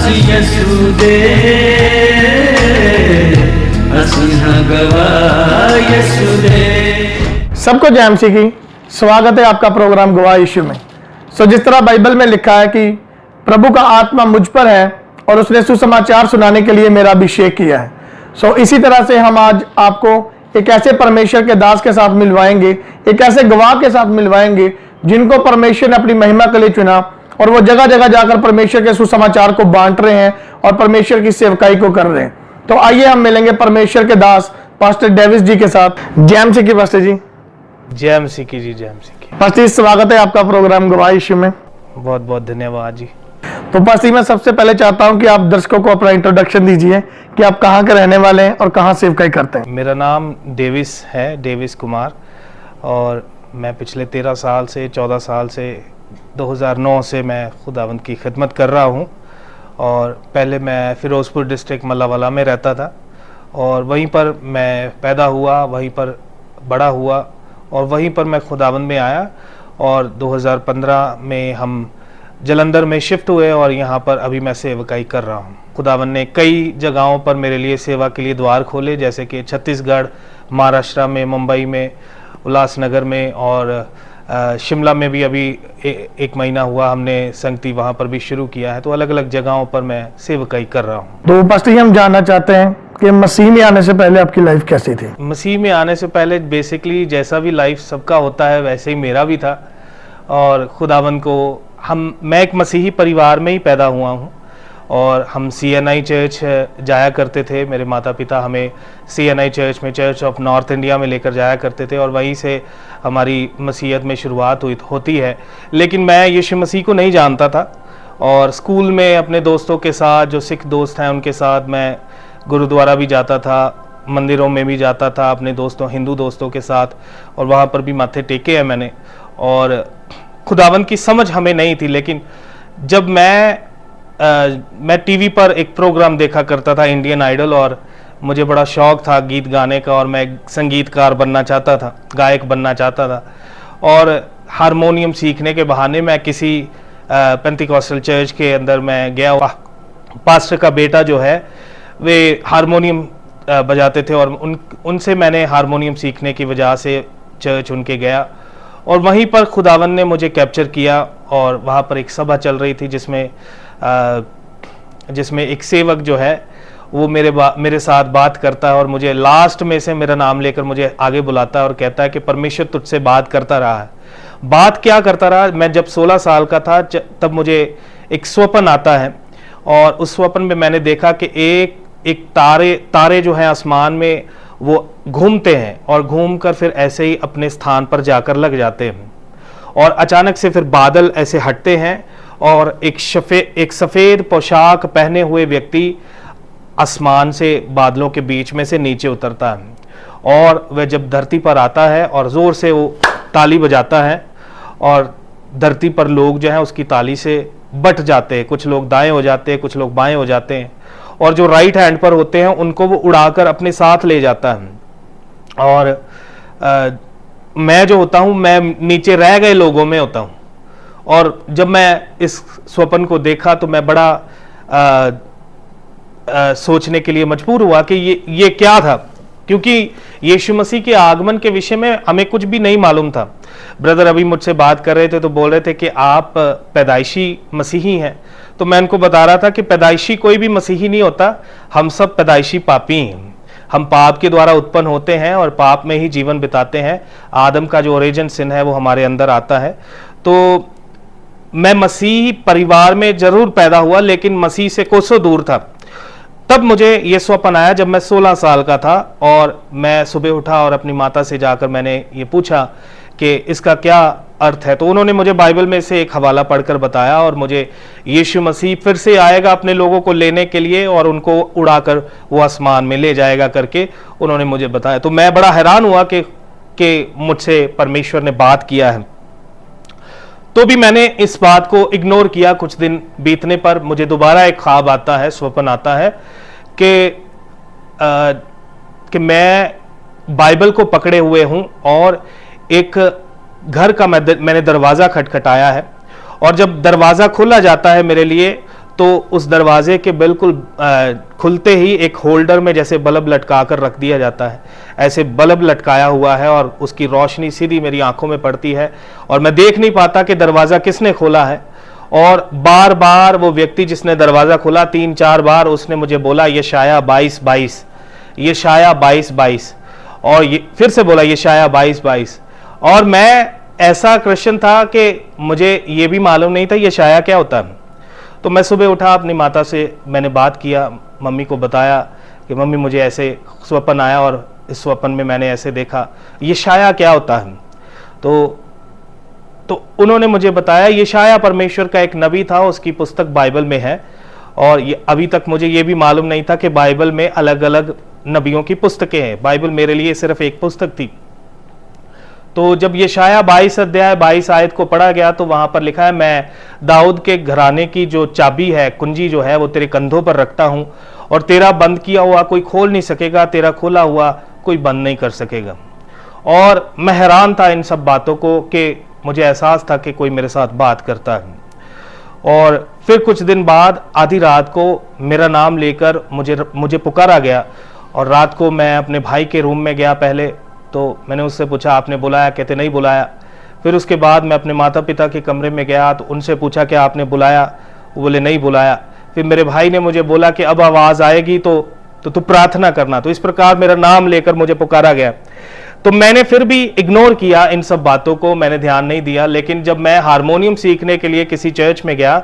यसुदे यसुदे। सबको जय मसीह की स्वागत है आपका प्रोग्राम गवाह यीशु में। जिस तरह बाइबल में लिखा है कि प्रभु का आत्मा मुझ पर है और उसने सुसमाचार सुनाने के लिए मेरा अभिषेक किया है। इसी तरह से हम आज आपको एक ऐसे परमेश्वर के दास के साथ मिलवाएंगे, एक ऐसे गवाह के साथ मिलवाएंगे जिनको परमेश्वर ने अपनी महिमा के लिए चुना और वो जगह जगह जाकर परमेश्वर के सुसमाचार को बांट रहे हैं और परमेश्वर की सेवकाई को कर रहे हैं। तो आइए हम मिलेंगे परमेश्वर के दास पास्टर डेविस जी के साथ। जय मसीह की पास्टर जी। जय मसीह की जी, जय मसीह की। पास्टर जी स्वागत है आपका प्रोग्राम गवाह यीशु में। बहुत बहुत धन्यवाद जी। तो पास्टर मैं सबसे पहले चाहता हूं कि आप दर्शकों को अपना इंट्रोडक्शन दीजिए कि आप कहां के रहने वाले हैं और कहां सेवकाई करते हैं। मेरा नाम डेविस है, डेविस कुमार, और मैं पिछले 13 साल से 14 साल से 2009 से मैं खुदावंद की खिदमत कर रहा हूं। और पहले मैं फिरोजपुर डिस्ट्रिक्ट मल्लावाला में रहता था और वहीं पर मैं पैदा हुआ, वहीं पर बड़ा हुआ और वहीं पर मैं खुदावंद में आया। और 2015 में हम जलंधर में शिफ्ट हुए और यहाँ पर अभी मैं सेवकाई कर रहा हूँ। खुदावंद ने कई जगहों पर मेरे लिए सेवा के लिए द्वार खोले, जैसे कि छत्तीसगढ़, महाराष्ट्र में, मुंबई में, उल्लासनगर में और शिमला में भी अभी एक महीना हुआ हमने संगति वहाँ पर भी शुरू किया है। तो अलग अलग जगहों पर मैं सेवकाई कर रहा हूँ। तो पास्टर हम जानना चाहते हैं कि मसीह में आने से पहले आपकी लाइफ कैसी थी। मसीह में आने से पहले बेसिकली जैसा भी लाइफ सबका होता है वैसे ही मेरा भी था। और खुदावंद को मैं एक मसीही परिवार में ही पैदा हुआ हूँ और हम CNI चर्च जाया करते थे। मेरे माता पिता हमें CNI चर्च में, चर्च ऑफ नॉर्थ इंडिया में लेकर जाया करते थे और वहीं से हमारी मसीहत में शुरुआत होती है। लेकिन मैं यीशु मसीह को नहीं जानता था और स्कूल में अपने दोस्तों के साथ, जो सिख दोस्त हैं उनके साथ मैं गुरुद्वारा भी जाता था, मंदिरों में भी जाता था अपने दोस्तों, हिंदू दोस्तों के साथ, और वहाँ पर भी माथे टेके हैं मैंने। और खुदावंद की समझ हमें नहीं थी। लेकिन जब मैं टीवी पर एक प्रोग्राम देखा करता था, इंडियन आइडल, और मुझे बड़ा शौक था गीत गाने का और मैं संगीतकार बनना चाहता था, गायक बनना चाहता था। और हारमोनियम सीखने के बहाने मैं किसी पेंटिकॉस्टल चर्च के अंदर मैं गया। पास्टर का बेटा जो है वे हारमोनियम बजाते थे और उनसे मैंने हारमोनियम सीखने की वजह से चर्च उनके गया और वहीं पर खुदावंद ने मुझे कैप्चर किया। और वहाँ पर एक सभा चल रही थी जिसमें एक सेवक जो है वो मेरे साथ बात करता है और मुझे लास्ट में से मेरा नाम लेकर मुझे आगे बुलाता है और कहता है कि परमेश्वर तुझसे बात करता रहा है। बात क्या करता रहा? मैं जब 16 साल का था तब मुझे एक स्वप्न आता है और उस स्वप्न में मैंने देखा कि एक तारे जो हैं आसमान में वो घूमते हैं और घूमकर फिर ऐसे ही अपने स्थान पर जाकर लग जाते हैं और अचानक से फिर बादल ऐसे हटते हैं और एक सफ़ेद पोशाक पहने हुए व्यक्ति आसमान से बादलों के बीच में से नीचे उतरता है और वह जब धरती पर आता है और ज़ोर से वो ताली बजाता है और धरती पर लोग जो हैं उसकी ताली से बट जाते हैं। कुछ लोग दाएं हो जाते हैं, कुछ लोग बाएं हो जाते हैं और जो राइट हैंड पर होते हैं उनको वो उड़ाकर अपने साथ ले जाता है। और मैं जो होता हूँ मैं नीचे रह गए लोगों में होता हूँ। और जब मैं इस स्वप्न को देखा तो मैं बड़ा सोचने के लिए मजबूर हुआ कि ये क्या था, क्योंकि यीशु मसीह के आगमन के विषय में हमें कुछ भी नहीं मालूम था। ब्रदर अभी मुझसे बात कर रहे थे तो बोल रहे थे कि आप पैदाइशी मसीही हैं, तो मैं उनको बता रहा था कि पैदाइशी कोई भी मसीही नहीं होता, हम सब पैदाइशी पापी हैं। हम पाप के द्वारा उत्पन्न होते हैं और पाप में ही जीवन बिताते हैं। आदम का जो ओरिजिन सिन है वो हमारे अंदर आता है। तो मैं मसीही परिवार में जरूर पैदा हुआ लेकिन मसीह से कोसों दूर था। तब मुझे ये स्वप्न आया जब मैं 16 साल का था और मैं सुबह उठा और अपनी माता से जाकर मैंने ये पूछा कि इसका क्या अर्थ है। तो उन्होंने मुझे बाइबल में से एक हवाला पढ़कर बताया और मुझे यीशु मसीह फिर से आएगा अपने लोगों को लेने के लिए और उनको उड़ाकर वो आसमान में ले जाएगा करके उन्होंने मुझे बताया। तो मैं बड़ा हैरान हुआ कि मुझसे परमेश्वर ने बात किया है। तो भी मैंने इस बात को इग्नोर किया। कुछ दिन बीतने पर मुझे दोबारा एक ख्वाब आता है, स्वप्न आता है कि मैं बाइबल को पकड़े हुए हूं और एक घर का मैंने दरवाज़ा खटखटाया है और जब दरवाज़ा खोला जाता है मेरे लिए तो उस दरवाजे के बिल्कुल खुलते ही एक होल्डर में जैसे बल्ब लटका कर रख दिया जाता है, ऐसे बल्ब लटकाया हुआ है और उसकी रोशनी सीधी मेरी आंखों में पड़ती है और मैं देख नहीं पाता कि दरवाज़ा किसने खोला है। और बार बार वो व्यक्ति जिसने दरवाज़ा खोला 3-4 बार उसने मुझे बोला यशायाह 22:22, यशायाह 22:22, और ये फिर से बोला यशायाह 22:22। और मैं ऐसा क्रिश्चियन था कि मुझे ये भी मालूम नहीं था यशायाह क्या होता है। तो मैं सुबह उठा, अपनी माता से मैंने बात किया, मम्मी को बताया कि मम्मी मुझे ऐसे स्वप्न आया और इस स्वप्न में मैंने ऐसे देखा, यशायाह क्या होता है। तो उन्होंने मुझे बताया यशायाह परमेश्वर का एक नबी था, उसकी पुस्तक बाइबल में है। और ये अभी तक मुझे ये भी मालूम नहीं था कि बाइबल में अलग अलग नबियों की पुस्तकें हैं, बाइबल मेरे लिए सिर्फ एक पुस्तक थी। तो जब यशायाह 22 अध्याय 22 आयत को पढ़ा गया तो वहां पर लिखा है, मैं दाऊद के घराने की जो चाबी है, कुंजी जो है, वो तेरे कंधों पर रखता हूं और तेरा बंद किया हुआ कोई खोल नहीं सकेगा, तेरा खोला हुआ कोई बंद नहीं कर सकेगा। और मैं हैरान था इन सब बातों को कि मुझे एहसास था कि कोई मेरे साथ बात करता है। और फिर कुछ दिन बाद आधी रात को मेरा नाम लेकर मुझे पुकारा गया और रात को मैं अपने भाई के रूम में गया। पहले तो मैंने उससे पूछा आपने बुलाया, कहते नहीं बुलाया। फिर उसके बाद मैं अपने माता पिता के कमरे में गया तो उनसे पूछा कि आपने बुलाया, वो बोले नहीं बुलाया। फिर मेरे भाई ने मुझे बोला कि अब आवाज़ आएगी तो तू प्रार्थना करना। तो इस प्रकार मेरा नाम लेकर मुझे पुकारा गया। तो मैंने फिर भी इग्नोर किया इन सब बातों को, मैंने ध्यान नहीं दिया। लेकिन जब मैं हारमोनियम सीखने के लिए किसी चर्च में गया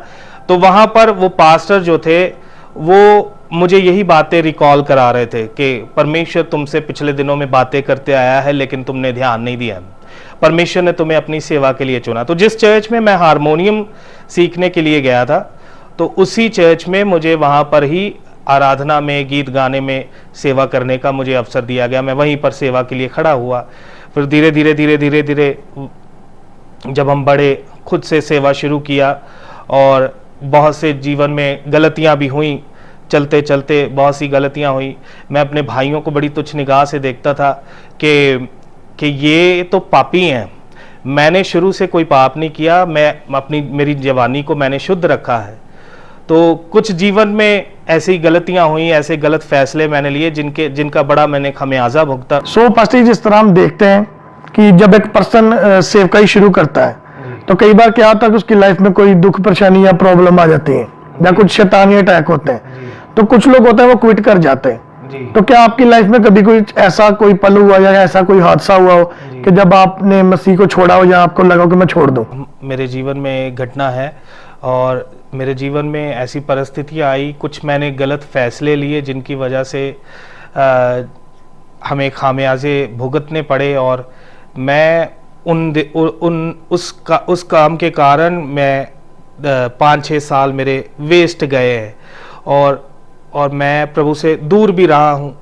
तो वहाँ पर वो पास्टर जो थे वो मुझे यही बातें रिकॉल करा रहे थे कि परमेश्वर तुमसे पिछले दिनों में बातें करते आया है लेकिन तुमने ध्यान नहीं दिया, परमेश्वर ने तुम्हें अपनी सेवा के लिए चुना। तो जिस चर्च में मैं हारमोनियम सीखने के लिए गया था तो उसी चर्च में मुझे वहाँ पर ही आराधना में, गीत गाने में सेवा करने का मुझे अवसर दिया गया। मैं वहीं पर सेवा के लिए खड़ा हुआ। फिर धीरे धीरे जब हम बड़े, खुद से सेवा शुरू किया और बहुत से जीवन में गलतियां भी हुई, चलते चलते बहुत सी गलतियां हुई। मैं अपने भाइयों को बड़ी तुच्छ निगाह से देखता था कि ये तो पापी हैं। मैंने शुरू से कोई पाप नहीं किया, मेरी जवानी को मैंने शुद्ध रखा है। तो कुछ जीवन में ऐसी गलतियां हुई, ऐसे गलत फैसले मैंने लिए जिनका बड़ा मैंने खमियाजा भुगता। सो पास्टर जी, जिस तरह हम देखते हैं कि जब एक पर्सन सेवकाई शुरू करता है तो कई बार क्या होता है कि उसकी लाइफ में कोई दुख परेशानी या प्रॉब्लम आ जाती है या कुछ शैतानी अटैक होते हैं, तो कुछ लोग होते हैं वो क्विट कर जाते हैं। तो क्या आपकी लाइफ में कभी कोई पल हुआ या ऐसा कोई हादसा हुआ हो कि जब आपने मसीह को छोड़ा हो या आपको लगा हो कि मैं छोड़ दूं? मेरे जीवन में एक घटना है और मेरे जीवन में ऐसी परिस्थितियां आई, कुछ मैंने गलत फैसले लिए जिनकी वजह से हमें खामियाजे भुगतने पड़े और मैं उस काम के कारण मैं 5-6 साल मेरे वेस्ट गए हैं और मैं प्रभु से दूर भी रहा हूँ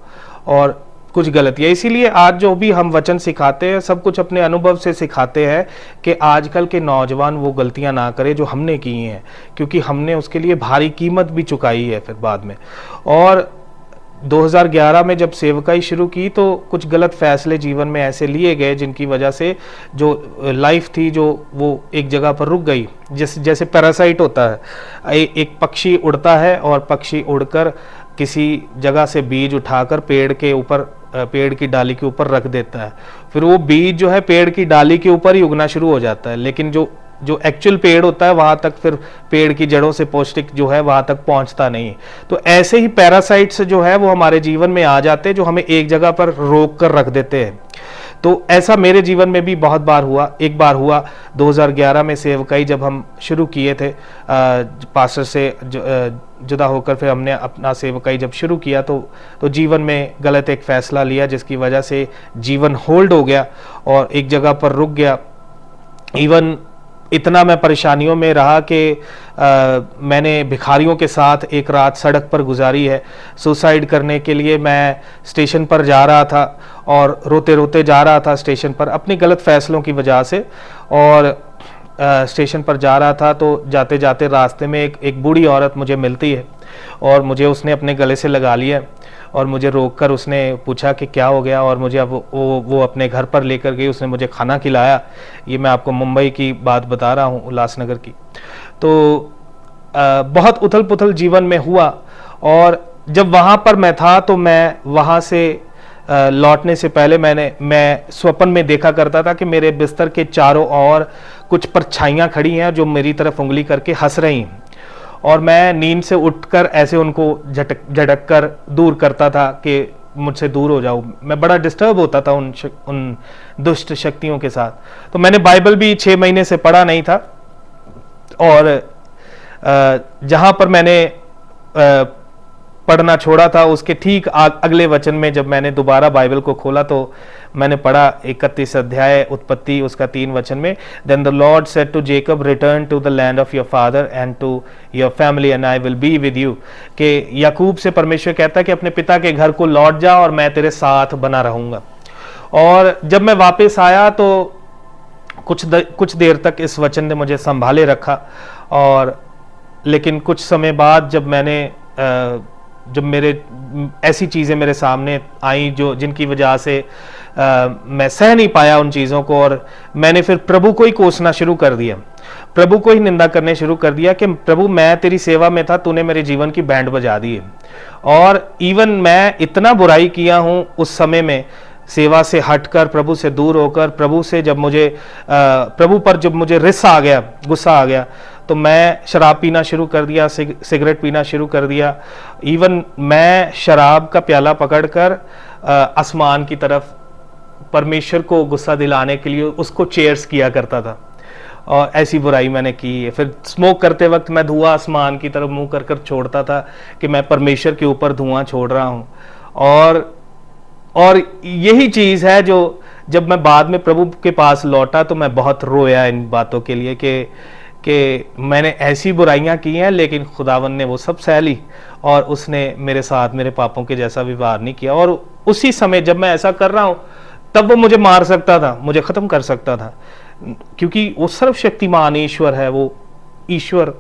और कुछ गलतियाँ। इसीलिए आज जो भी हम वचन सिखाते हैं सब कुछ अपने अनुभव से सिखाते हैं कि आजकल के नौजवान वो गलतियाँ ना करें जो हमने की हैं, क्योंकि हमने उसके लिए भारी कीमत भी चुकाई है फिर बाद में। और 2011 में जब सेवकाई शुरू की तो कुछ गलत फैसले जीवन में ऐसे लिए गए जिनकी वजह से जो लाइफ थी जो वो एक जगह पर रुक गई। जैसे पैरासाइट होता है, एक पक्षी उड़ता है और पक्षी उड़कर किसी जगह से बीज उठाकर पेड़ की डाली के ऊपर रख देता है। फिर वो बीज जो है पेड़ की डाली के ऊपर ही उगना शुरू हो जाता है, लेकिन जो एक्चुअल पेड़ होता है वहां तक फिर पेड़ की जड़ों से पौष्टिक जो है वहां तक पहुंचता नहीं। तो ऐसे ही पैरासाइट्स जो है वो हमारे जीवन में आ जाते हैं जो हमें एक जगह पर रोक कर रख देते हैं। तो ऐसा मेरे जीवन में भी बहुत बार हुआ। एक बार हुआ 2011 में सेवकाई जब हम शुरू किए थे, पास्टर से जुदा होकर फिर हमने अपना सेवकाई जब शुरू किया तो जीवन में गलत एक फैसला लिया जिसकी वजह से जीवन होल्ड हो गया और एक जगह पर रुक गया। इवन इतना मैं परेशानियों में रहा कि मैंने भिखारियों के साथ एक रात सड़क पर गुजारी है। सुसाइड करने के लिए मैं स्टेशन पर जा रहा था और रोते रोते जा रहा था स्टेशन पर अपनी गलत फैसलों की वजह से। और स्टेशन पर जा रहा था तो जाते जाते रास्ते में एक बूढ़ी औरत मुझे मिलती है और मुझे उसने अपने गले से लगा लिया और मुझे रोककर उसने पूछा कि क्या हो गया, और मुझे अब वो अपने घर पर लेकर गई। उसने मुझे खाना खिलाया। ये मैं आपको मुंबई की बात बता रहा हूँ, उल्लासनगर की। तो बहुत उथल पुथल जीवन में हुआ। और जब वहाँ पर मैं था तो मैं वहाँ से लौटने से पहले मैं स्वप्न में देखा करता था कि मेरे बिस्तर के चारों ओर कुछ परछाइयाँ खड़ी हैं जो मेरी तरफ उंगली करके हंस रही हैं, और मैं नींद से उठकर ऐसे उनको झटक कर दूर करता था कि मुझसे दूर हो जाओ। मैं बड़ा डिस्टर्ब होता था उन दुष्ट शक्तियों के साथ। तो मैंने बाइबल भी 6 महीने से पढ़ा नहीं था, और जहाँ पर मैंने पढ़ना छोड़ा था उसके ठीक अगले वचन में जब मैंने दोबारा बाइबल को खोला तो मैंने पढ़ा 31 अध्याय उत्पत्ति उसका 3 वचन में, then the lord said to Jacob return to the land of your father and to your family and I will be with you. कि याकूब से परमेश्वर कहता है कि अपने पिता के घर को लौट जा और मैं तेरे साथ बना रहूंगा। और जब मैं वापस आया तो कुछ देर तक इस वचन ने मुझे संभाले रखा, और लेकिन कुछ समय बाद जब मेरे ऐसी चीज़ें मेरे सामने आई जिनकी वजह से मैं सह नहीं पाया उन चीज़ों को, और मैंने फिर प्रभु को ही कोसना शुरू कर दिया, प्रभु को ही निंदा करने शुरू कर दिया कि प्रभु मैं तेरी सेवा में था, तूने मेरे जीवन की बैंड बजा दी है। और इवन मैं इतना बुराई किया हूँ उस समय में, सेवा से हटकर प्रभु से दूर होकर, प्रभु पर जब मुझे गुस्सा आ गया तो मैं शराब पीना शुरू कर दिया, सिगरेट पीना शुरू कर दिया। इवन मैं शराब का प्याला पकड़कर आसमान की तरफ परमेश्वर को गुस्सा दिलाने के लिए उसको चेयर्स किया करता था, और ऐसी बुराई मैंने की है। फिर स्मोक करते वक्त मैं धुआं आसमान की तरफ मुंह कर छोड़ता था कि मैं परमेश्वर के ऊपर धुआं छोड़ रहा हूँ। और यही चीज़ है जो जब मैं बाद में प्रभु के पास लौटा तो मैं बहुत रोया इन बातों के लिए कि मैंने ऐसी बुराइयां की हैं, लेकिन खुदावन ने वो सब सह ली और उसने मेरे साथ मेरे पापों के जैसा व्यवहार नहीं किया। और उसी समय जब मैं ऐसा कर रहा हूँ तब वो मुझे मार सकता था, मुझे ख़त्म कर सकता था, क्योंकि वो सर्वशक्तिमान ईश्वर है, वो ईश्वर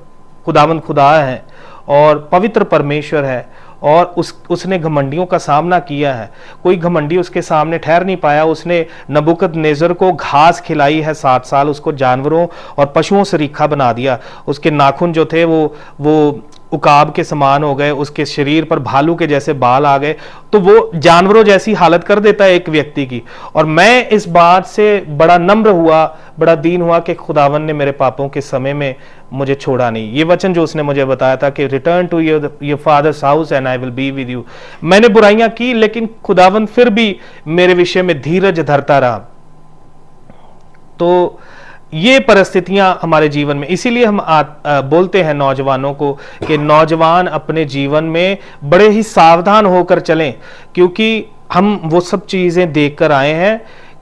खुदावन खुदा है और पवित्र परमेश्वर है, और उसने घमंडियों का सामना किया है। कोई घमंडी उसके सामने ठहर नहीं पाया। उसने नबूकदनेस्सर को घास खिलाई है 7 साल, उसको जानवरों और पशुओं से रीखा बना दिया। उसके नाखून जो थे वो उकाब के समान हो गए, उसके शरीर पर भालू के जैसे बाल आ गए। तो वो जानवरों जैसी हालत कर देता है एक व्यक्ति की। और मैं इस बात से बड़ा नम्र हुआ, बड़ा दीन हुआ कि खुदावन ने मेरे पापों के समय में मुझे छोड़ा नहीं। ये वचन जो उसने मुझे बताया था कि return to your father's house and I will be with you. मैंने बुराइयां की, लेकिन खुदावन फिर भी मेरे विषय में धीरज धरता रहा। तो ये परिस्थितियां हमारे जीवन में, इसीलिए हम बोलते हैं नौजवानों को कि नौजवान अपने जीवन में बड़े ही सावधान होकर चलें, क्योंकि हम वो सब चीज़ें देखकर आए हैं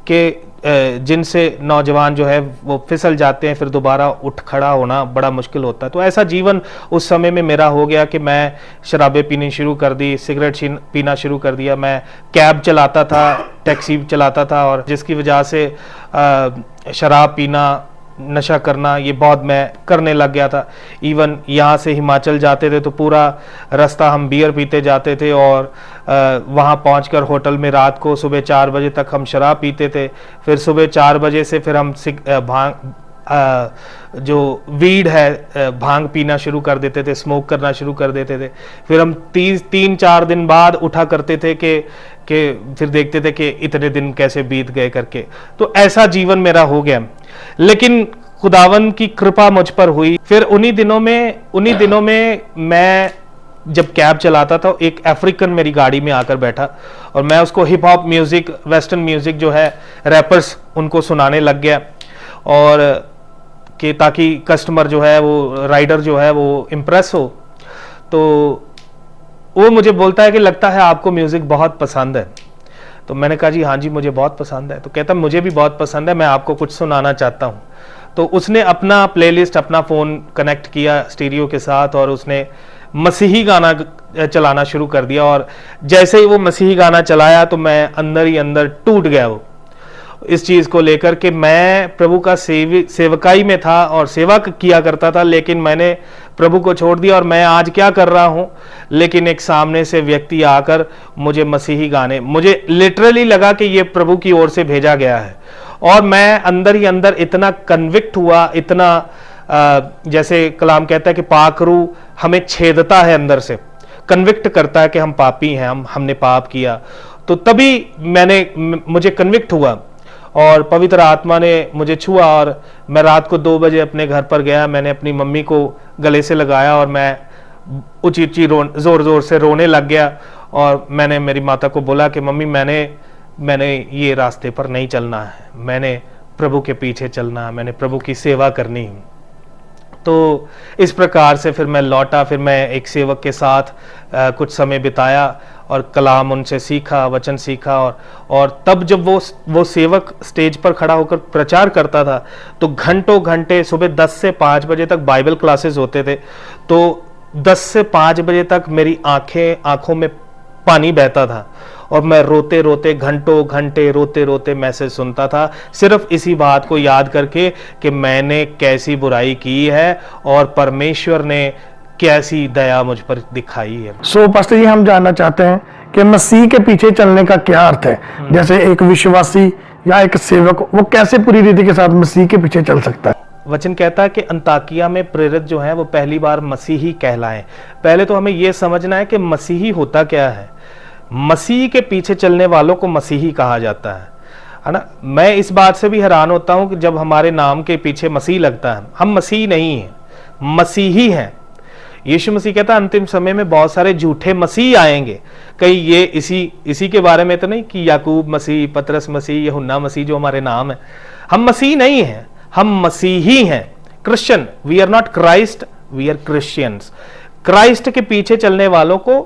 कि जिनसे नौजवान जो है वो फिसल जाते हैं, फिर दोबारा उठ खड़ा होना बड़ा मुश्किल होता है। तो ऐसा जीवन उस समय में मेरा हो गया कि मैं शराबें पीनी शुरू कर दी, सिगरेट पीना शुरू कर दिया, मैं कैब चलाता था, टैक्सी चलाता था, और जिसकी वजह से शराब पीना, नशा करना ये बहुत मैं करने लग गया था। इवन यहाँ से हिमाचल जाते थे तो पूरा रास्ता हम बियर पीते जाते थे, और वहाँ पहुँचकर होटल में रात को सुबह 4 बजे तक हम शराब पीते थे। फिर सुबह 4 बजे से फिर हम जो वीड है भांग पीना शुरू कर देते थे, स्मोक करना शुरू कर देते थे। फिर हम 3-4 दिन बाद उठा करते थे कि फिर देखते थे कि इतने दिन कैसे बीत गए करके। तो ऐसा जीवन मेरा हो गया, लेकिन खुदावन की कृपा मुझ पर हुई। फिर उन्हीं दिनों में मैं जब कैब चलाता था, एक अफ्रीकन मेरी गाड़ी में आकर बैठा और मैं उसको hip hop music, western music जो है रैपर्स, उनको सुनाने लग गया, और कि ताकि कस्टमर जो है वो राइडर जो है वो इम्प्रेस हो। तो वो मुझे बोलता है कि लगता है आपको म्यूजिक बहुत पसंद है। तो मैंने कहा जी हाँ जी मुझे बहुत पसंद है। तो कहता मुझे भी बहुत पसंद है, मैं आपको कुछ सुनाना चाहता हूँ। तो उसने अपना प्लेलिस्ट, अपना फ़ोन कनेक्ट किया स्टीरियो के साथ और उसने मसीही गाना चलाना शुरू कर दिया, और जैसे ही वो मसीही गाना चलाया तो मैं अंदर ही अंदर टूट गया वो इस चीज़ को लेकर के। मैं प्रभु का सेवकाई में था और सेवा किया करता था, लेकिन मैंने प्रभु को छोड़ दिया। और मैं आज क्या कर रहा हूँ, लेकिन एक सामने से व्यक्ति आकर मुझे मसीही गाने, मुझे लिटरली लगा कि ये प्रभु की ओर से भेजा गया है, और मैं अंदर ही अंदर इतना कन्विक्ट हुआ, इतना जैसे कलाम कहता है कि पाक रूह हमें छेदता है अंदर से, कन्विक्ट करता है कि हम पापी हैं, हमने पाप किया। तो तभी मुझे कन्विक्ट हुआ और पवित्र आत्मा ने मुझे छुआ और मैं रात को 2 बजे अपने घर पर गया। मैंने अपनी मम्मी को गले से लगाया और मैं ऊंची ऊंची जोर जोर से रोने लग गया और मैंने मेरी माता को बोला कि मम्मी मैंने ये रास्ते पर नहीं चलना है, मैंने प्रभु के पीछे चलना है, मैंने प्रभु की सेवा करनी है। तो इस प्रकार से फिर मैं लौटा, फिर मैं एक सेवक के साथ कुछ समय बिताया और कलाम उनसे सीखा, वचन सीखा। और तब जब वो सेवक स्टेज पर खड़ा होकर प्रचार करता था तो घंटों घंटे सुबह 10 से 5 बजे तक बाइबल क्लासेस होते थे। तो 10 से 5 बजे तक मेरी आंखों में पानी बहता था और मैं रोते रोते घंटों घंटे रोते रोते मैसेज सुनता था, सिर्फ इसी बात को याद करके कि मैंने कैसी बुराई की है और परमेश्वर ने कैसी दया मुझ पर दिखाई है। सो पास्टर जी, हम जानना चाहते हैं कि मसीह के पीछे चलने का क्या अर्थ है। जैसे एक विश्वासी या एक सेवक वो कैसे पूरी रीति के साथ मसीह के पीछे चल सकता है? वचन कहता है कि अंताकिया में प्रेरित जो है वो पहली बार मसीही कहलाएं। पहले तो हमें यह समझना है कि मसीही होता क्या है। मसीह के पीछे चलने वालों को मसीही कहा जाता है ना। मैं इस बात से भी हैरान होता हूं कि जब हमारे नाम के पीछे मसीह लगता है, हम मसीह नहीं हैं, मसीही हैं। यीशु मसीह कहता है अंतिम समय में बहुत सारे झूठे मसीह आएंगे। कई ये इसी के बारे में तो नहीं कि याकूब मसीह, पतरस मसीह, यूहन्ना मसीह जो हमारे नाम है। हम मसीह नहीं हैं, हम मसीही हैं, Christian. We are not Christ, we are Christians. Christ के पीछे चलने वालों को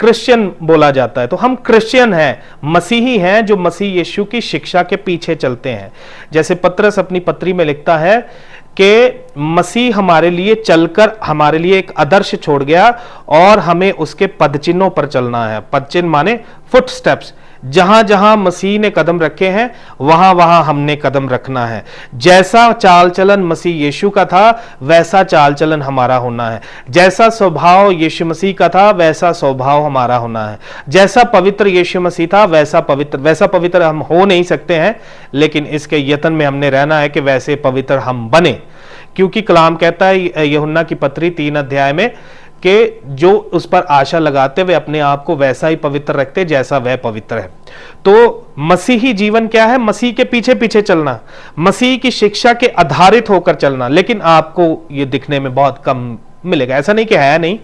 क्रिश्चियन बोला जाता है। तो हम क्रिश्चियन हैं, मसीही हैं, जो मसीह यीशु की शिक्षा के पीछे चलते हैं। जैसे पतरस अपनी पत्री में लिखता है कि मसीह हमारे लिए चलकर हमारे लिए एक आदर्श छोड़ गया और हमें उसके पदचिन्हों पर चलना है। पदचिन्ह माने फुट स्टेप्स। जहां जहां मसीह ने कदम रखे हैं वहां वहां हमने कदम रखना है। जैसा चाल चलन मसीह यीशु का था वैसा चाल चलन हमारा होना है। जैसा स्वभाव यीशु मसीह का था वैसा स्वभाव हमारा होना है। जैसा पवित्र यीशु मसीह था वैसा पवित्र हम हो नहीं सकते हैं, लेकिन इसके यत्न में हमने रहना है कि वैसे पवित्र हम बने। क्योंकि कलाम कहता है यूहन्ना की पत्री 3 अध्याय में कि जो उस पर आशा लगाते वे अपने आप को वैसा ही पवित्र रखते जैसा वह पवित्र है। तो मसीही जीवन क्या है? मसीह के पीछे पीछे चलना, मसीह की शिक्षा के आधारित होकर चलना। लेकिन आपको ये दिखने में बहुत कम मिलेगा। ऐसा नहीं कि है नहीं,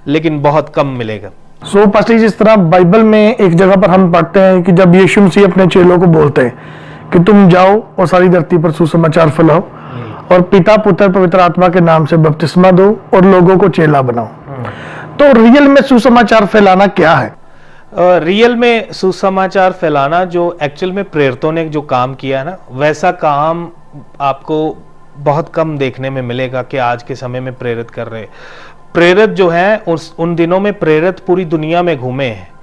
लेकिन बहुत कम मिलेगा। सो पास्टर, जिस तरह बाइबल में एक जगह पर हम पढ़ते हैं कि जब यीशु मसीह अपने चेलों को बोलते हैं कि तुम जाओ और सारी धरती पर सुसमाचार फैलाओ और पिता, पुत्र, पवित्र आत्मा के नाम से बपतिस्मा दो और लोगों को चेला बनाओ। तो रियल में सुसमाचार फैलाना क्या है? रियल में सुसमाचार फैलाना जो एक्चुअल में प्रेरितों ने जो काम किया है ना, वैसा काम आपको बहुत कम देखने में मिलेगा कि आज के समय में प्रेरित कर रहे। प्रेरित जो है उन दिनों में प्रेरित पूरी दुनिया में घूमे हैं।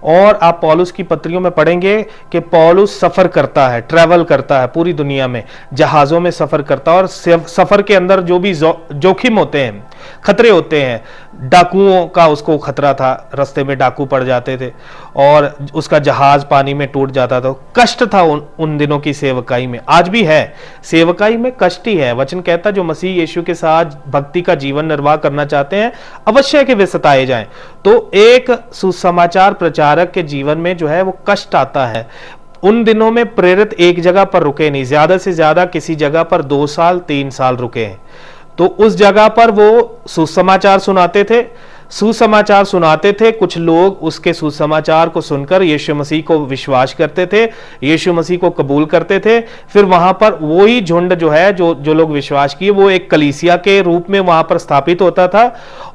और आप पौलुस की पत्रियों में पढ़ेंगे कि पौलुस सफर करता है, ट्रैवल करता है पूरी दुनिया में, जहाजों में सफर करता है। और सफर के अंदर जो भी जोखिम होते हैं, खतरे होते हैं, डाकुओं का उसको खतरा था, रास्ते में डाकू पड़ जाते थे और उसका जहाज पानी में टूट जाता था। कष्ट था उन दिनों की सेवकाई में। आज भी है, सेवकाई में कष्ट ही है। वचन कहता जो मसीह यीशु के साथ भक्ति का जीवन निर्वाह करना चाहते हैं अवश्य कि वे सताए जाएं। तो एक सुसमाचार प्रचारक के जीवन में जो है वो कष्ट आता है। उन दिनों में प्रेरित एक जगह पर रुके नहीं, ज्यादा से ज्यादा किसी जगह पर 2 साल 3 साल रुके हैं। तो उस जगह पर वो सुसमाचार सुनाते थे। कुछ लोग उसके सुसमाचार को सुनकर यीशु मसीह को विश्वास करते थे, यीशु मसीह को कबूल करते थे। फिर वहां पर वही झुंड जो है, जो लोग विश्वास किए, वो एक कलीसिया के रूप में वहां पर स्थापित होता था।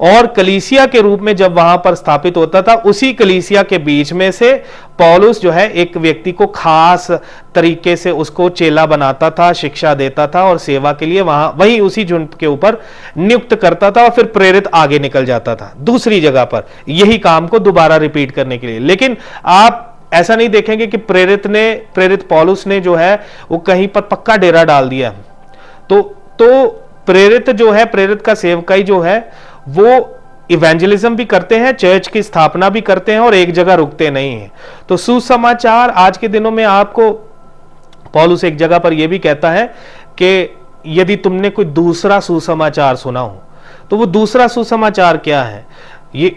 और कलीसिया के रूप में जब वहां पर स्थापित होता था, उसी कलीसिया के बीच में से पौलुस जो है एक व्यक्ति को खास तरीके से उसको चेला बनाता था, शिक्षा देता था और सेवा के लिए वही उसी झुंड के ऊपर नियुक्त करता था। और फिर प्रेरित आगे निकल जाता था दूसरी जगह पर यही काम को दोबारा रिपीट करने के लिए। लेकिन आप ऐसा नहीं देखेंगे कि प्रेरित पौलुस ने जो है वो कहीं पर पक्का डेरा डाल दिया। तो प्रेरित जो है, प्रेरित का सेवकाई जो है वो इवेंजलिज्म भी करते हैं, चर्च की स्थापना भी करते हैं और एक जगह रुकते नहीं हैं। तो सुसमाचार आज के दिनों में आपको पौलुस एक जगह पर यह भी कहता है कि यदि तुमने कोई दूसरा सुसमाचार सुना हो, तो वो दूसरा सुसमाचार क्या है? ये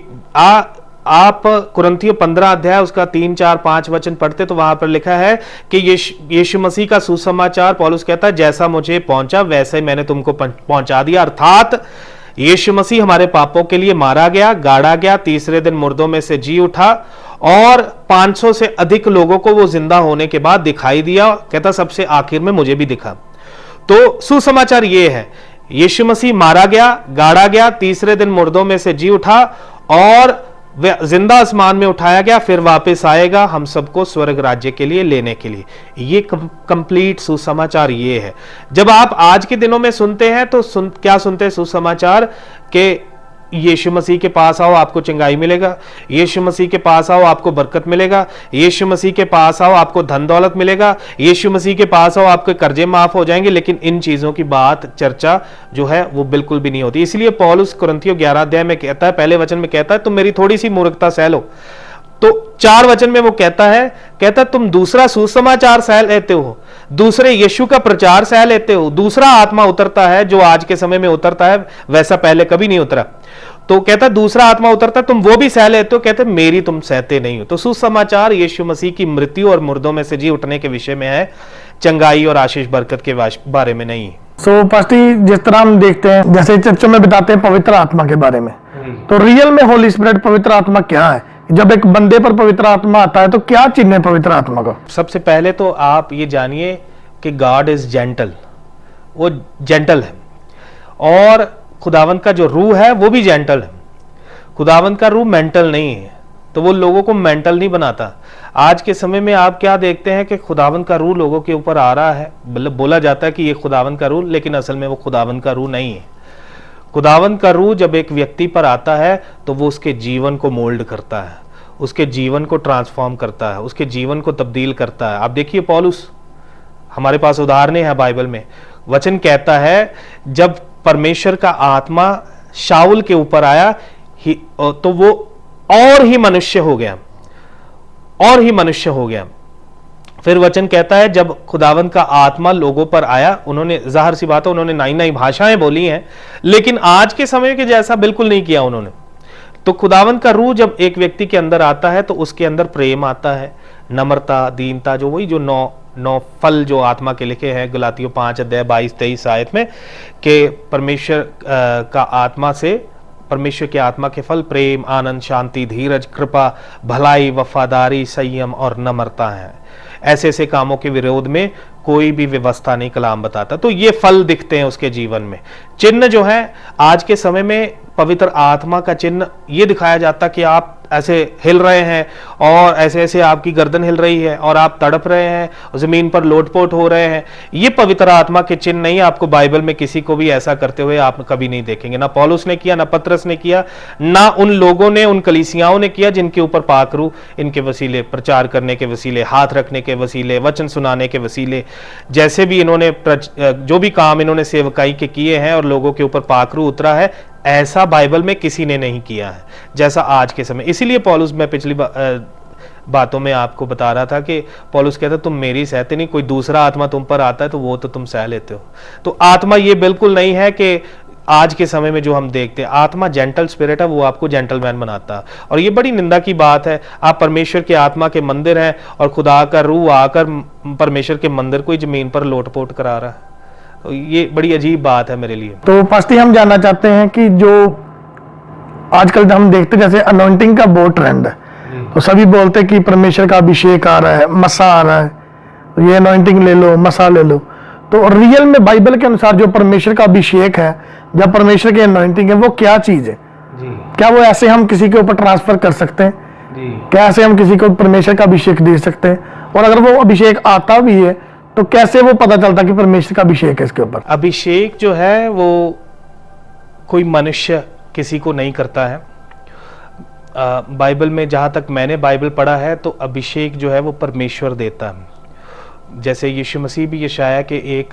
आप कुरिन्थियों 15 अध्याय उसका 3, 4, 5 वचन पढ़ते तो वहां पर लिखा है कि यीशु मसीह का सुसमाचार, पौलुस कहता है जैसा मुझे पहुंचा वैसे ही मैंने तुमको पहुंचा दिया। अर्थात यीशु मसीह हमारे पापों के लिए मारा गया, गाड़ा गया, तीसरे दिन मुर्दों में से जी उठा और 500 से अधिक लोगों को वो जिंदा होने के बाद दिखाई दिया। कहता सबसे आखिर में मुझे भी दिखा। तो सुसमाचार ये है, यीशु मसीह मारा गया, गाड़ा गया, तीसरे दिन मुर्दों में से जी उठा और जिंदा आसमान में उठाया गया, फिर वापस आएगा हम सबको स्वर्ग राज्य के लिए लेने के लिए। ये कंप्लीट सुसमाचार ये है। जब आप आज के दिनों में सुनते हैं तो क्या सुनते हैं? सुसमाचार के यीशु मसीह के पास आओ आपको चंगाई मिलेगा, यीशु मसीह के पास आओ आपको बरकत मिलेगा, यीशु मसीह के पास आओ आपको धन दौलत मिलेगा, यीशु मसीह के पास आओ आपके कर्जे माफ हो जाएंगे। लेकिन इन चीजों की बात चर्चा जो है वो बिल्कुल भी नहीं होती। इसलिए पौलुस कुरिन्थियों 11 अध्याय में कहता है, पहले वचन में कहता है तुम मेरी थोड़ी सी मूर्खता सह लो। तो 4 वचन में वो कहता तुम दूसरा सुसमाचार सह लेते हो, दूसरे यीशु का प्रचार सह लेते हो, दूसरा आत्मा उतरता है जो आज के समय में उतरता है, वैसा पहले कभी नहीं उतरा। तो कहता दूसरा आत्मा उतरता तुम वो भी सह लेते हो, कहते मेरी तुम सहते नहीं हो। तो सुसमाचार यीशु मसीह की मृत्यु और मुर्दों में से जी उठने के विषय में है, चंगाई और आशीष बरकत के बारे में नहीं। सो पास्टी, जिस तरह हम देखते हैं जैसे चर्चों में बताते हैं पवित्र आत्मा के बारे में, तो रियल में होली स्पिरिट पवित्र आत्मा क्या है? जब एक बंदे पर पवित्र आत्मा आता है तो क्या चिन्ह है पवित्र आत्मा का? सबसे पहले तो आप ये जानिए कि गॉड इज जेंटल, वो जेंटल है और खुदावंत का जो रूह है वो भी जेंटल है। खुदावंत का रूह मेंटल नहीं है, तो वो लोगों को मेंटल नहीं बनाता। आज के समय में आप क्या देखते हैं कि खुदावंत का रूह लोगों के ऊपर आ रहा है, बोला जाता है कि ये खुदावंत का रूह, लेकिन असल में वो खुदावंत का रूह नहीं है। खुदावंत का रूह जब एक व्यक्ति पर आता है तो वो उसके जीवन को मोल्ड करता है, उसके जीवन को ट्रांसफॉर्म करता है, उसके जीवन को तब्दील करता है। आप देखिए पौलुस, हमारे पास उदाहरण है बाइबल में, वचन कहता है जब परमेश्वर का आत्मा शाऊल के ऊपर आया तो वो और ही मनुष्य हो गया, और ही मनुष्य हो गया। फिर वचन कहता है जब खुदावंत का आत्मा लोगों पर आया, उन्होंने जाहिर सी बात है उन्होंने नई नई भाषाएं बोली हैं, लेकिन आज के समय के जैसा बिल्कुल नहीं किया उन्होंने। तो खुदावंत का रूह जब एक व्यक्ति के अंदर आता है तो उसके अंदर प्रेम आता है, नम्रता, दीनता, जो वही जो 9 फल जो आत्मा के लिखे हैं गलातियों 5 अध्याय 22-23 आयत में, कि परमेश्वर का आत्मा से, परमेश्वर के आत्मा के फल प्रेम, आनंद, शांति, धीरज, कृपा, भलाई, वफादारी, संयम और नम्रता है। ऐसे ऐसे कामों के विरोध में कोई भी व्यवस्था नहीं, कलाम बताता। तो ये फल दिखते हैं उसके जीवन में। चिन्ह जो है आज के समय में पवित्र आत्मा का चिन्ह ये दिखाया जाता कि आप ऐसे हिल रहे हैं और ऐसे ऐसे आपकी गर्दन हिल रही है और आप तड़प रहे हैं, जमीन पर लोटपोट हो रहे हैं। ये पवित्र आत्मा के चिन्ह नहीं। आपको बाइबल में किसी को भी ऐसा करते हुए आप कभी नहीं देखेंगे। ना पौलुस ने किया, ना पतरस ने किया, ना उन लोगों ने, उन कलीसियाओं ने किया जिनके ऊपर पाकरू इनके वसीले, प्रचार करने के वसीले, हाथ रखने के वसीले, वचन सुनाने के वसीले, जैसे भी इन्होंने जो भी काम इन्होंने सेवकाई के किए हैं और लोगों के ऊपर पाकरू उतरा है, ऐसा बाइबल में किसी ने नहीं किया है जैसा आज के समय। इसीलिए पौलुस, मैं पिछली बातों में आपको बता रहा था कि पौलुस कहता तुम मेरी सहते नहीं, कोई दूसरा आत्मा तुम पर आता है तो वो तो तुम सह लेते हो। तो आत्मा ये बिल्कुल नहीं है कि आज के समय में जो हम देखते हैं, आत्मा जेंटल स्पिरिट है, वो आपको जेंटलमैन बनाता है। और ये बड़ी निंदा की बात है, आप परमेश्वर के आत्मा के मंदिर हैं और खुदा का रूह आकर परमेश्वर के मंदिर को ही जमीन पर लोटपोट करा रहा है। तो ये बड़ी अजीब बात है मेरे लिए। तो फर्स्टली हम जानना चाहते हैं कि जो आजकल हम देखते हैं जैसे अनॉइंटिंग का बहुत ट्रेंड है, तो सभी बोलते हैं कि परमेश्वर का अभिषेक आ रहा है, मसा आ रहा है, तो ये अनॉइंटिंग ले लो, मसा ले लो। तो रियल में बाइबल के अनुसार जो परमेश्वर का अभिषेक है, जब परमेश्वर की अनॉइंटिंग है, वो क्या चीज है जी? क्या वो ऐसे हम किसी के ऊपर ट्रांसफर कर सकते हैं जी? क्या ऐसे हम किसी को परमेश्वर का अभिषेक दे सकते हैं? और अगर वो अभिषेक आता भी है तो कैसे वो पता चलता कि परमेश्वर का अभिषेक है इसके ऊपर? अभिषेक जो है वो कोई मनुष्य किसी को नहीं करता है। बाइबल में जहाँ तक मैंने बाइबल पढ़ा है तो अभिषेक जो है वो परमेश्वर देता है। जैसे यीशु मसीह भी यशाया के एक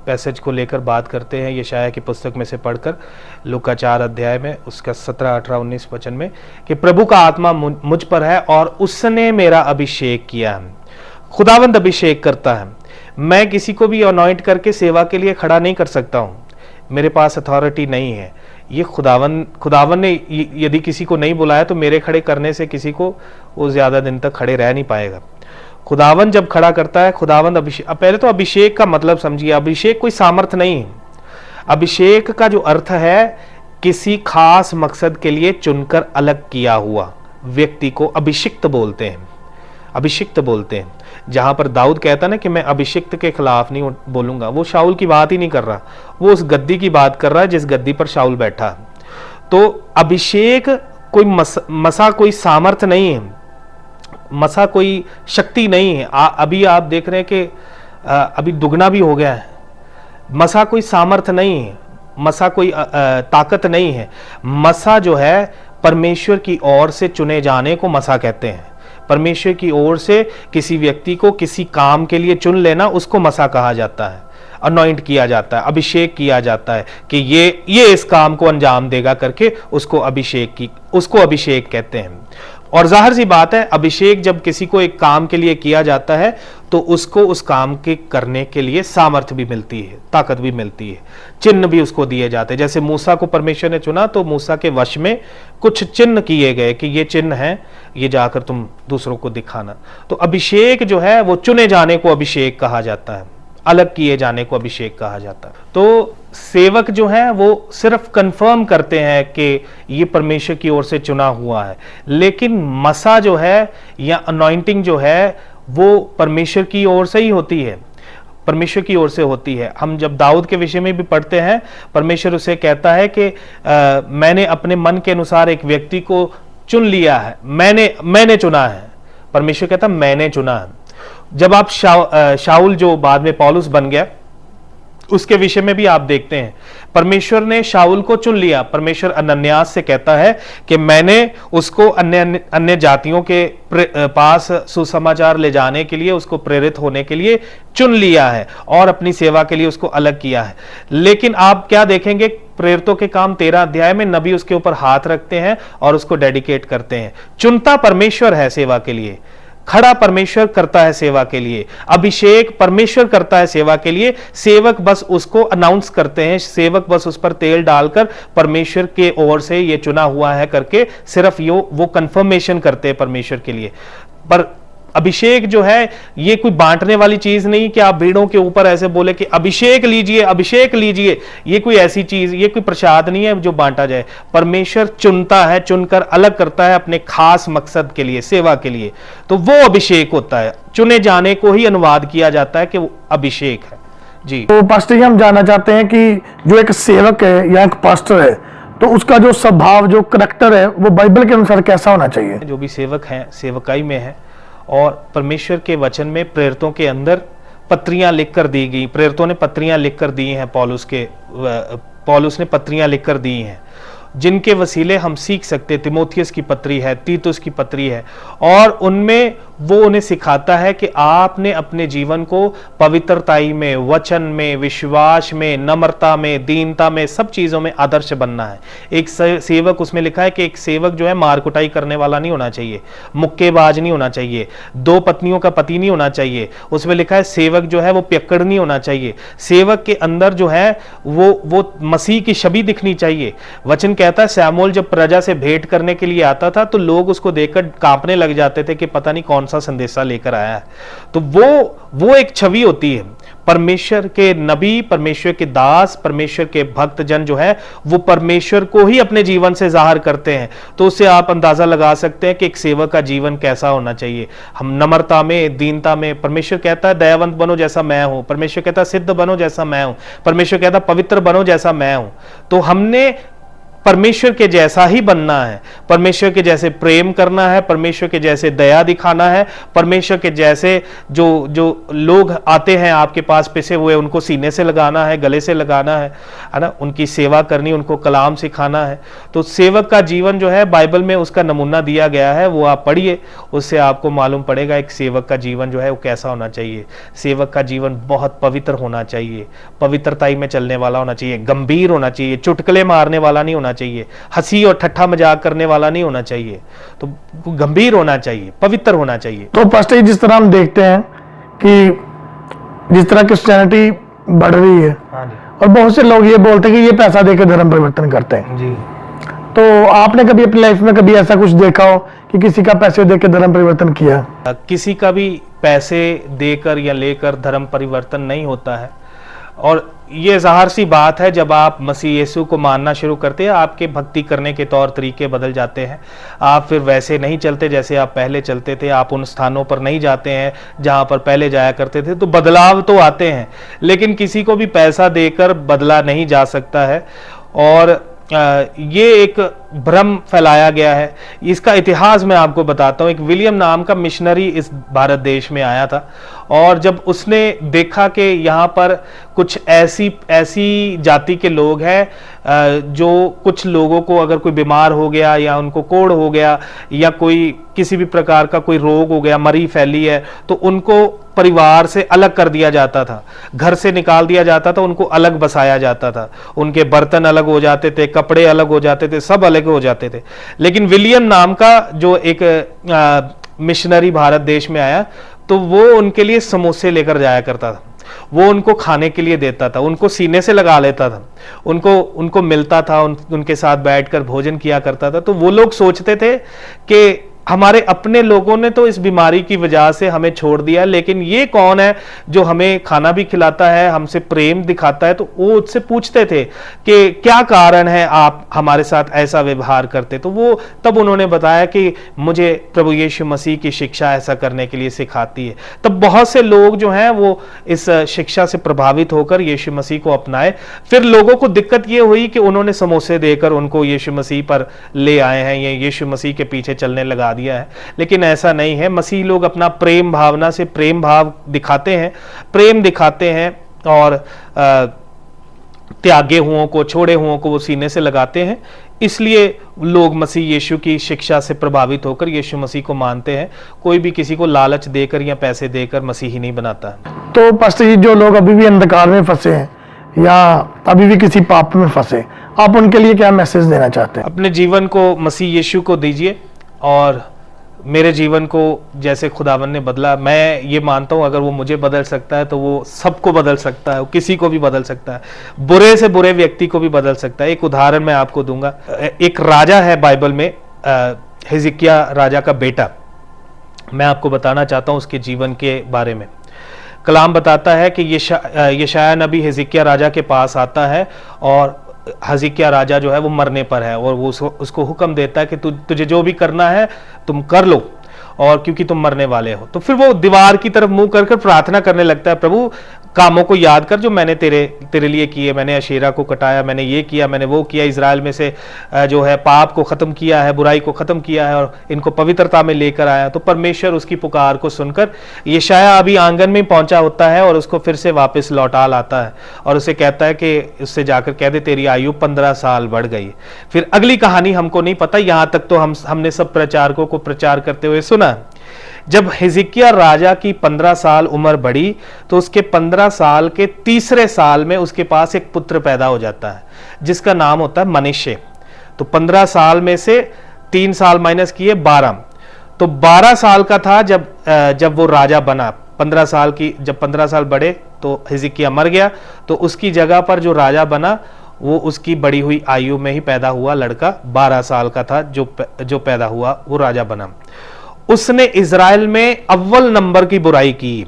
पैसेज को लेकर बात करते हैं, यशाया की पुस्तक में से पढ़कर, लूका 4 अध्याय में उसका 17, 18, 19 वचन में, कि प्रभु का आत्मा मुझ पर है और उसने मेरा अभिषेक किया है। खुदावंद अभिषेक करता है। मैं किसी को भी अनॉइंट करके सेवा के लिए खड़ा नहीं कर सकता हूँ, मेरे पास अथॉरिटी नहीं है। ये खुदावन ने यदि किसी को नहीं बुलाया तो मेरे खड़े करने से किसी को वो ज़्यादा दिन तक खड़े रह नहीं पाएगा। खुदावन जब खड़ा करता है, खुदावन अभिषेक, पहले तो अभिषेक का मतलब समझिए। अभिषेक कोई सामर्थ नहीं है। अभिषेक का जो अर्थ है किसी खास मकसद के लिए चुनकर अलग किया हुआ व्यक्ति को अभिषिक्त बोलते हैं। अभिषिक्त बोलते हैं। जहां पर दाऊद कहता ना कि मैं अभिषिक्त के खिलाफ नहीं बोलूंगा, वो शाऊल की बात ही नहीं कर रहा, वो उस गद्दी की बात कर रहा है जिस गद्दी पर शाऊल बैठा। तो अभिषेक कोई मसा कोई सामर्थ नहीं है, मसा कोई शक्ति नहीं है। अभी आप देख रहे हैं कि अभी दुगना भी हो गया है। मसा कोई सामर्थ नहीं है, मसा कोई ताकत नहीं है। मसा जो है परमेश्वर की ओर से चुने जाने को मसा कहते हैं। परमेश्वर की ओर से किसी व्यक्ति को किसी काम के लिए चुन लेना, उसको मसा कहा जाता है। अनॉइंट किया जाता है, अभिषेक किया जाता है कि ये इस काम को अंजाम देगा करके उसको अभिषेक कहते हैं। और जाहिर सी बात है, अभिषेक जब किसी को एक काम के लिए किया जाता है तो उसको उस काम के करने के लिए सामर्थ्य भी मिलती है, ताकत भी मिलती है, चिन्ह भी उसको दिए जाते हैं। जैसे मूसा को परमेश्वर ने चुना तो मूसा के वश में कुछ चिन्ह किए गए कि ये चिन्ह हैं, ये जाकर तुम दूसरों को दिखाना। तो अभिषेक जो है वो चुने जाने को अभिषेक कहा जाता है, अलग किए जाने को अभिषेक कहा जाता है। तो सेवक जो है वो सिर्फ कंफर्म करते हैं कि ये परमेश्वर की ओर से चुना हुआ है, लेकिन मसा जो है या अनॉइंटिंग जो है वो परमेश्वर की ओर से ही होती है, परमेश्वर की ओर से होती है। हम जब दाऊद के विषय में भी पढ़ते हैं, परमेश्वर उसे कहता है कि मैंने अपने मन के अनुसार एक व्यक्ति को चुन लिया है, मैंने चुना है। परमेश्वर कहता मैंने चुना है। जब आप शाऊल जो बाद में पौलुस बन गया, उसके विषय में भी आप देखते हैं परमेश्वर ने शाऊल को चुन लिया। परमेश्वर अनन्यास से कहता है कि मैंने उसको अन्य जातियों के पास सुसमाचार ले जाने के लिए, उसको प्रेरित होने के लिए चुन लिया है और अपनी सेवा के लिए उसको अलग किया है। लेकिन आप क्या देखेंगे, प्रेरितों के काम 13 अध्याय में नबी उसके ऊपर हाथ रखते हैं और उसको डेडिकेट करते हैं। चुनता परमेश्वर है सेवा के लिए, खड़ा परमेश्वर करता है सेवा के लिए, अभिषेक परमेश्वर करता है सेवा के लिए। सेवक बस उसको अनाउंस करते हैं, सेवक बस उस पर तेल डालकर परमेश्वर के ओर से ये चुना हुआ है करके सिर्फ वो कंफर्मेशन करते हैं परमेश्वर के लिए। पर अभिषेक जो है ये कोई बांटने वाली चीज नहीं कि आप भीड़ों के ऊपर ऐसे बोले कि अभिषेक लीजिए, अभिषेक लीजिए। ये कोई ऐसी चीज, ये कोई प्रसाद नहीं है जो बांटा जाए। परमेश्वर चुनता है, चुनकर अलग करता है अपने खास मकसद के लिए, सेवा के लिए, तो वो अभिषेक होता है। चुने जाने को ही अनुवाद किया जाता है कि वो अभिषेक है। जी, तो पास्टर जी, हम जानना चाहते हैं कि जो एक सेवक है या एक पास्टर है, तो उसका जो स्वभाव, जो करैक्टर है, वो बाइबल के अनुसार कैसा होना चाहिए? जो भी सेवक हैं, सेवकाई में है और परमेश्वर के वचन में प्रेरितों के अंदर पत्रियां लिखकर दी गई। प्रेरितों ने पत्रियां लिखकर दी हैं, पौलुस ने पत्रियां लिखकर दी हैं जिनके वसीले हम सीख सकते। तिमोथियस की पत्री है, तीतुस की पत्री है, और उनमें वो उन्हें सिखाता है कि आपने अपने जीवन को पवित्रताई में, वचन में, विश्वास में, नम्रता में, दीनता में, सब चीज़ों में आदर्श बनना है। एक सेवक, उसमें लिखा है कि एक सेवक जो है मार कुटाई करने वाला नहीं होना चाहिए, मुक्केबाज नहीं होना चाहिए, 2 पत्नियों का पति नहीं होना चाहिए। उसमें लिखा है सेवक जो है वो पियक्कड़ नहीं होना चाहिए। सेवक के अंदर जो है वो मसीह की छवि दिखनी चाहिए। वचन कहता है शमूएल जब प्रजा से भेंट करने के लिए आता था तो लोग उसको देखकर कांपने लग जाते थे कि पता नहीं कौन सा संदेशा लेकर आया है। तो वो एक छवि होती है। परमेश्वर के नबी, परमेश्वर के दास, परमेश्वर के भक्त जन जो है वो परमेश्वर को ही अपने जीवन से जाहिर करते हैं। तो उससे आप अंदाजा लगा सकते हैं कि एक सेवक का जीवन कैसा होना चाहिए। हम नम्रता में, दीनता में, परमेश्वर कहता है दयावंत बनो जैसा मैं हूं, परमेश्वर कहता है सिद्ध बनो जैसा मैं हूं, परमेश्वर कहता है पवित्र बनो जैसा मैं हूं। तो हमने परमेश्वर के जैसा ही बनना है, परमेश्वर के जैसे प्रेम करना है, परमेश्वर के जैसे दया दिखाना है, परमेश्वर के जैसे जो लोग आते हैं आपके पास पिसे हुए, उनको सीने से लगाना है, गले से लगाना है ना, उनकी सेवा करनी, उनको कलाम सिखाना है। तो सेवक का जीवन जो है बाइबल में उसका नमूना दिया गया है, वो आप पढ़िए, उससे आपको मालूम पड़ेगा एक सेवक का जीवन जो है वो कैसा होना चाहिए। सेवक का जीवन बहुत पवित्र होना चाहिए, पवित्रताई में चलने वाला होना चाहिए, गंभीर होना चाहिए, चुटकुले मारने वाला नहीं होना चाहिए, हंसी और ठट्ठा मजाक करने वाला नहीं होना चाहिए। तो गंभीर होना चाहिए, पवित्र होना चाहिए। तो पास्टर, जिस तरह हम देखते हैं कि जिस तरह क्रिश्चियनिटी बढ़ रही है हाँ जी। और बहुत से लोग ये बोलते हैं कि ये पैसा देकर धर्म परिवर्तन करते हैं, जी। तो आपने कभी अपनी लाइफ में कभी ऐसा कुछ देखा हो कि किसी का पैसे देकर धर्म परिवर्तन किया? किसी का भी पैसे देकर या लेकर धर्म परिवर्तन नहीं होता है, और ये ज़ाहिर सी बात है, जब आप मसीह यीशु को मानना शुरू करते हैं आपके भक्ति करने के तौर तरीके बदल जाते हैं। आप फिर वैसे नहीं चलते जैसे आप पहले चलते थे, आप उन स्थानों पर नहीं जाते हैं जहां पर पहले जाया करते थे, तो बदलाव तो आते हैं, लेकिन किसी को भी पैसा देकर बदला नहीं जा सकता है। और ये एक भ्रम फैलाया गया है। इसका इतिहास मैं आपको बताता हूँ। एक विलियम नाम का मिशनरी इस भारत देश में आया था, और जब उसने देखा कि यहाँ पर कुछ ऐसी जाति के लोग हैं जो कुछ लोगों को अगर कोई बीमार हो गया या उनको कोढ़ हो गया या कोई किसी भी प्रकार का कोई रोग हो गया, मरी फैली है, तो उनको परिवार से अलग कर दिया जाता था, घर से निकाल दिया जाता था, उनको अलग बसाया जाता था, उनके बर्तन अलग हो जाते थे, कपड़े अलग हो जाते थे, सब अलग हो जाते थे। लेकिन विलियम नाम का जो एक मिशनरी भारत देश में आया, तो वो उनके लिए समोसे लेकर जाया करता था, वो उनको खाने के लिए देता था, उनको सीने से लगा लेता था, उनको मिलता था, उनके साथ बैठकर भोजन किया करता था। तो वो लोग सोचते थे कि हमारे अपने लोगों ने तो इस बीमारी की वजह से हमें छोड़ दिया, लेकिन ये कौन है जो हमें खाना भी खिलाता है, हमसे प्रेम दिखाता है। तो वो उससे पूछते थे कि क्या कारण है आप हमारे साथ ऐसा व्यवहार करते। तो वो तब उन्होंने बताया कि मुझे प्रभु यीशु मसीह की शिक्षा ऐसा करने के लिए सिखाती है। तब बहुत से लोग जो हैं वो इस शिक्षा से प्रभावित होकर यीशु मसीह को अपनाए। फिर लोगों को दिक्कत ये हुई कि उन्होंने समोसे देकर उनको यीशु मसीह पर ले आए हैं, ये यीशु मसीह के पीछे चलने लगा दिया है। लेकिन ऐसा नहीं है। मसीह लोग अपना प्रेम भावना से प्रेम भाव दिखाते हैं, प्रेम दिखाते हैं, और त्यागे हुओं को, छोड़े हुओं को वो सीने से लगाते हैं। इसलिए लोग मसीह यीशु की शिक्षा से प्रभावित होकर यीशु मसीह को मानते हैं। कोई भी किसी को लालच देकर या पैसे देकर मसीही नहीं बनाता। तो पास्टर जी, जो लोग अभी भी अंधकार में फंसे हैं या अभी भी किसी पाप में फंसे, आप उनके लिए क्या मैसेज देना चाहते हैं? अपने जीवन को मसीह यीशु को दीजिए, और मेरे जीवन को जैसे खुदावन ने बदला, मैं ये मानता हूँ अगर वो मुझे बदल सकता है तो वो सबको बदल सकता है, वो किसी को भी बदल सकता है, बुरे से बुरे व्यक्ति को भी बदल सकता है। एक उदाहरण मैं आपको दूंगा। एक राजा है बाइबल में, हिजकिय्याह राजा का बेटा। मैं आपको बताना चाहता हूँ उसके जीवन के बारे में। कलाम बताता है कि यशायाह नबी हिजकिय्याह राजा के पास आता है, और हिजकिय्याह राजा जो है वो मरने पर है, और वो उसको हुक्म देता है कि तुझे जो भी करना है तुम कर लो, और क्योंकि तुम मरने वाले हो। तो फिर वो दीवार की तरफ मुंह कर प्रार्थना करने लगता है, प्रभु कामों को याद कर जो मैंने तेरे लिए किए, मैंने अशेरा को कटाया, मैंने ये किया, मैंने वो किया, इजराइल में से जो है पाप को खत्म किया है, बुराई को खत्म किया है, और इनको पवित्रता में लेकर आया। तो परमेश्वर उसकी पुकार को सुनकर यशायाह अभी आंगन में पहुंचा होता है, और उसको फिर से वापस लौटा लाता है, और उसे कहता है कि उससे जाकर कह दे तेरी आयु 15 साल बढ़ गई। फिर अगली कहानी हमको नहीं पता, यहां तक तो हमने सब प्रचारकों को प्रचार करते हुए सुना। जब हिजकिय्याह राजा की 15 साल उम्र बढ़ी, तो उसके 15 साल के तीसरे साल में उसके पास एक पुत्र पैदा हो जाता है, जिसका नाम होता है मनश्शे। तो 15 साल में से 3 साल माइनस किए 12, तो 12 साल का था जब वो राजा बना। 15 साल बढ़े तो हिजकिय्याह मर गया, तो उसकी जगह पर जो राजा बना वो उसकी बड़ी हुई आयु में ही पैदा हुआ लड़का 12 साल का था जो पैदा हुआ, वो राजा बना। उसने इजराइल में अव्वल नंबर की बुराई की,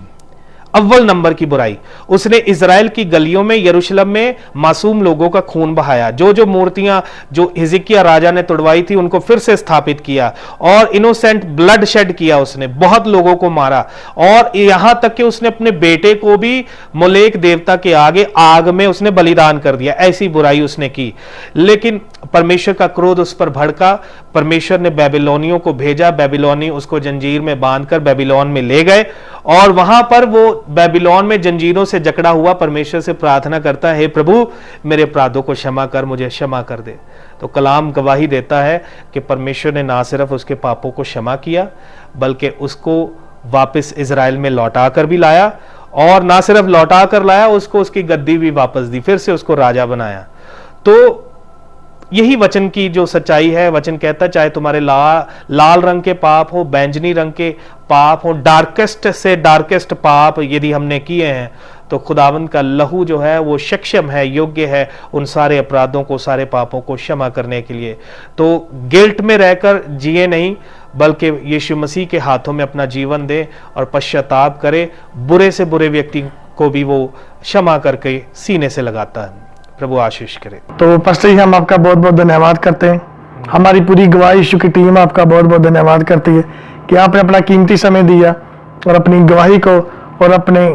अव्वल नंबर की बुराई। उसने इजराइल की गलियों में, यरूशलेम में मासूम लोगों का खून बहाया। जो मूर्तियां जो हिजकिय्याह राजा ने तुड़वाई थी उनको फिर से स्थापित किया, और इनोसेंट ब्लड शेड किया। उसने बहुत लोगों को मारा, और यहां तक कि उसने अपने बेटे को भी मोलेक देवता के आगे आग में उसने बलिदान कर दिया। ऐसी बुराई उसने की। लेकिन परमेश्वर का क्रोध उस पर भड़का। परमेश्वर ने बेबीलोनियों को भेजा। बेबीलोनी उसको जंजीर में बांधकर बेबीलोन में ले गए, और वहां पर वो बेबीलोन में जंजीरों से जकड़ा हुआ परमेश्वर से प्रार्थना करता है, हे प्रभु मेरे अपराधों को क्षमा कर, मुझे क्षमा कर दे। तो कलाम गवाही देता है कि परमेश्वर ने ना सिर्फ उसके पापों को क्षमा किया, बल्कि उसको वापस इजराइल में लौटा कर भी लाया, और ना सिर्फ लौटा कर लाया, उसको उसकी गद्दी भी वापस दी, फिर से उसको राजा बनाया। तो यही वचन की जो सच्चाई है। वचन कहता है चाहे तुम्हारे लाल रंग के पाप हो, बैंजनी रंग के पाप हो, डार्केस्ट से डार्केस्ट पाप यदि हमने किए हैं, तो खुदावंद का लहू जो है वो सक्षम है, योग्य है उन सारे अपराधों को, सारे पापों को क्षमा करने के लिए। तो गिल्ट में रहकर जिए नहीं, बल्कि यीशु मसीह के हाथों में अपना जीवन दे और पश्चाताप करे। बुरे से बुरे व्यक्ति को भी वो क्षमा करके सीने से लगाता है। प्रभु आशीष करे। तो पास्टर जी, हम आपका बहुत बहुत धन्यवाद करते हैं। हमारी पूरी गवाही यीशु की टीम आपका बहुत बहुत धन्यवाद करती है कि आपने अपना कीमती समय दिया और अपनी गवाही को और अपने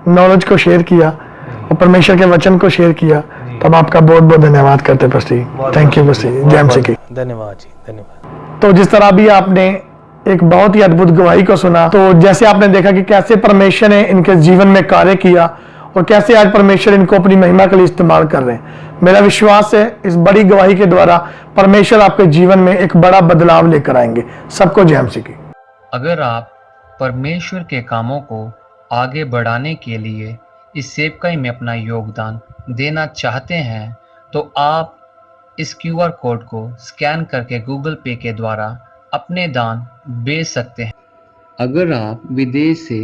नॉलेज को शेयर किया और परमेश्वर के वचन को शेयर किया। तो हम आपका बहुत बहुत धन्यवाद करते हैं pastor ji. Thank you pastor ji. जय मसीह की। धन्यवाद जी, धन्यवाद। तो जिस तरह भी आपने एक बहुत ही अद्भुत गवाही को सुना, तो जैसे आपने देखा कि कैसे परमेश्वर ने इनके जीवन में कार्य किया और कैसे आज परमेश्वर इनको अपनी महिमा के लिए इस्तेमाल कर रहे हैं। मेरा विश्वास है इस बड़ी गवाही के द्वारा परमेश्वर आपके जीवन में एक बड़ा बदलाव लेकर आएंगे। सबको जय मसीह की। अगर आप परमेश्वर के कामों को आगे बढ़ाने के लिए इस सेवकाई में अपना योगदान देना चाहते हैं, तो आप इस QR कोड को स्कैन करके गूगल पे के द्वारा अपने दान भेज सकते हैं। अगर आप विदेश से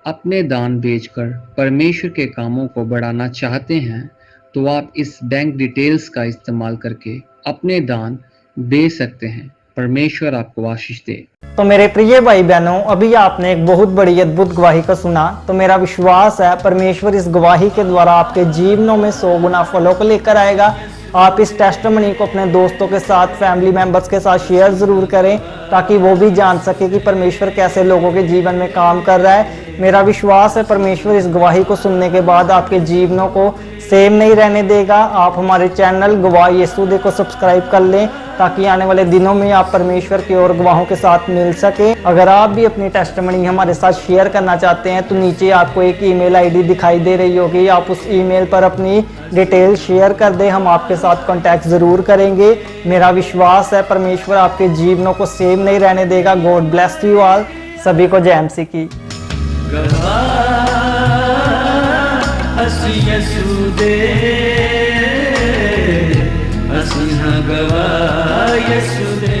अपने दान भेजकर परमेश्वर के कामों को बढ़ाना चाहते हैं, तो आप इस बैंक डिटेल्स का इस्तेमाल करके अपने दान भेज सकते हैं। परमेश्वर आपको आशीष दे। तो मेरे प्रिय भाई बहनों, अभी आपने एक बहुत बड़ी अद्भुत गवाही को सुना। तो मेरा विश्वास है परमेश्वर इस गवाही के द्वारा आपके जीवनों में 100 गुना फलों को लेकर आएगा। आप इस टेस्टिमनी को अपने दोस्तों के साथ, फैमिली मेंबर्स के साथ शेयर ज़रूर करें, ताकि वो भी जान सके कि परमेश्वर कैसे लोगों के जीवन में काम कर रहा है। मेरा विश्वास है परमेश्वर इस गवाही को सुनने के बाद आपके जीवनों को सेम नहीं रहने देगा। आप हमारे चैनल गवाह यीशु दे को सब्सक्राइब कर लें, ताकि आने वाले दिनों में आप परमेश्वर के और गवाहों के साथ मिल सके। अगर आप भी अपनी टेस्टिमनी हमारे साथ शेयर करना चाहते हैं, तो नीचे आपको एक ईमेल आईडी दिखाई दे रही होगी। आप उस ईमेल पर अपनी डिटेल शेयर कर दें, हम आपके साथ कांटेक्ट ज़रूर करेंगे। मेरा विश्वास है परमेश्वर आपके जीवनों को सेम नहीं रहने देगा। God bless you all. सभी को जय मसीह की। ਅਸੀਂ ਯਿਸੂ ਦੇ ਅਸੀਂ ਹਾਂ ਗਵਾਹ ਯਿਸੂ ਦੇ।